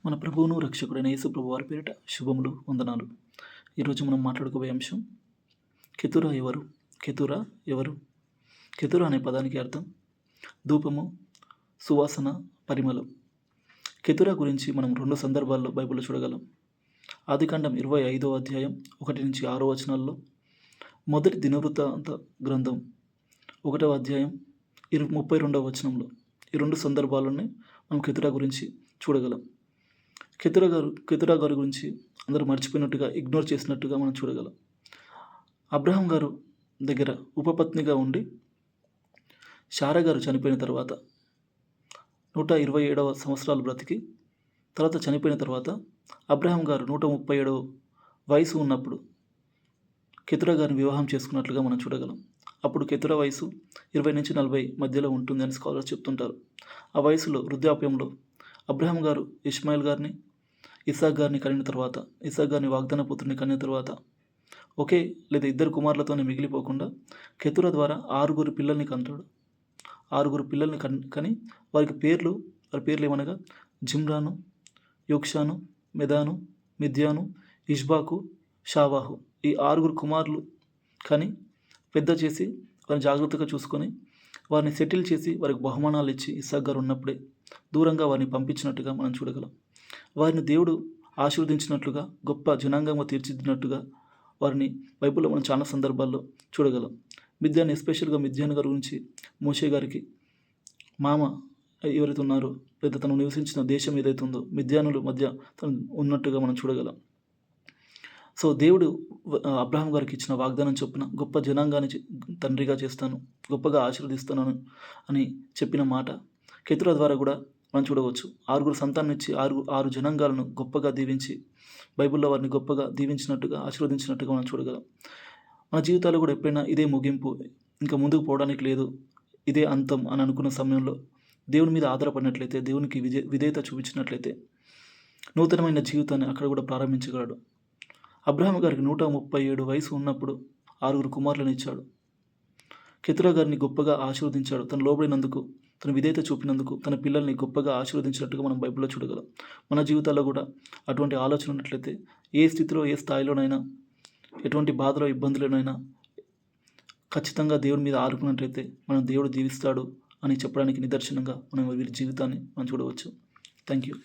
మన ప్రభువును రక్షకుడైన యేసు ప్రభువారి పేరిట శుభములు, వందనాలు. ఈరోజు మనం మాట్లాడుకోబోయే అంశం కెతురా ఎవరు? కెతురా ఎవరు? కెతురా అనే పదానికి అర్థం ధూపము, సువాసన, పరిమళం. కెతురా గురించి మనం 2 సందర్భాల్లో బైబిల్లో చూడగలం. ఆదికాండం 25వ అధ్యాయం 1-6 వచనాల్లో, మొదటి దినవృత్తాంత గ్రంథం 1వ అధ్యాయం 32వ వచనంలో ఈ 2 సందర్భాల్లోనే మనం కెతురా గురించి చూడగలం. కెతురా గారి గురించి అందరూ మర్చిపోయినట్టుగా, ఇగ్నోర్ చేసినట్టుగా మనం చూడగలం. అబ్రహాం గారు దగ్గర ఉపపత్నిగా ఉండి శారా గారు చనిపోయిన తర్వాత 127వ సంవత్సరాలు బ్రతికి తర్వాత చనిపోయిన తర్వాత అబ్రహాం గారు 137వ వయసు ఉన్నప్పుడు కెతురా గారిని వివాహం చేసుకున్నట్లుగా మనం చూడగలం. అప్పుడు కెతురా వయసు 20-40 మధ్యలో ఉంటుంది అని స్కాలర్స్ చెప్తుంటారు. ఆ వయసులో, వృద్ధాప్యంలో అబ్రహాం గారు ఇష్మాయిల్ గారిని, ఇస్సాక్ గారిని కనిన తర్వాత, ఇస్సాక్ గారిని వాగ్దాన పుత్రుని కనిన తర్వాత ఒకే లేదా 2 కుమారులతోనే మిగిలిపోకుండా కెతురా ద్వారా 6 పిల్లల్ని కంటాడు. 6 పిల్లల్ని కని వారి పేర్లు ఏమనగా జిమ్రాను, యోక్షాను, మెదాను, మిద్యాను, ఇష్బాకు, షావాహు. ఈ 6 కుమారులు కని పెద్ద చేసి వారిని జాగ్రత్తగా చూసుకొని వారిని సెటిల్ చేసి వారికి బహుమానాలు ఇచ్చి ఇస్సాక్ గారు ఉన్నప్పుడే దూరంగా వారిని పంపించినట్టుగా మనం చూడగలం. వారిని దేవుడు ఆశీర్వదించినట్లుగా, గొప్ప జనాంగంగా తీర్చిదిద్దినట్టుగా వారిని బైబిల్లో మనం చాలా సందర్భాల్లో చూడగలం. మిద్యాన్, ఎస్పెషల్గా మిద్యాన్ గారి గురించి మోషే గారికి మామ ఎవరైతే ఉన్నారో, లేదా తను నివసించిన దేశం ఏదైతే ఉందో మిద్యానుల మధ్య తను ఉన్నట్టుగా మనం చూడగలం. సో దేవుడు అబ్రహాం గారికి ఇచ్చిన వాగ్దానం చొప్పున గొప్ప జనాంగాన్ని తండ్రిగా చేస్తాను, గొప్పగా ఆశీర్వదిస్తున్నాను అని చెప్పిన మాట కెతురా ద్వారా కూడా మనం చూడవచ్చు. 6 సంతానం ఇచ్చి 6 జనాంగాలను గొప్పగా దీవించి బైబిల్లో వారిని గొప్పగా దీవించినట్టుగా, ఆశీర్వదించినట్టుగా మనం చూడగలం. మన జీవితాల్లో కూడా ఎప్పుడైనా ఇదే ముగింపు, ఇంకా ముందుకు పోవడానికి లేదు, ఇదే అంతం అని అనుకున్న సమయంలో దేవుని మీద ఆధారపడినట్లయితే, దేవునికి విధేయత చూపించినట్లయితే నూతనమైన జీవితాన్ని అక్కడ కూడా ప్రారంభించగలడు. అబ్రహాం గారికి 137 వయసు ఉన్నప్పుడు 6 కుమారులను ఇచ్చాడు. కెతురా గారిని గొప్పగా ఆశీర్వదించాడు. తను లోబడినందుకు, తన విధేయత చూపినందుకు తన పిల్లల్ని గొప్పగా ఆశీర్వదించినట్టుగా మనం బైబిల్లో చూడగలం. మన జీవితాల్లో కూడా అటువంటి ఆలోచన ఉన్నట్లయితే, ఏ స్థితిలో, ఏ స్థాయిలోనైనా, ఎటువంటి బాధలో, ఇబ్బందులనైనా ఖచ్చితంగా దేవుని మీద ఆనుకున్నట్లయితే మనం దేవుడు దీవిస్తాడు అని చెప్పడానికి నిదర్శనంగా మనం వీరి జీవితాన్ని మనం చూడవచ్చు. Thank you.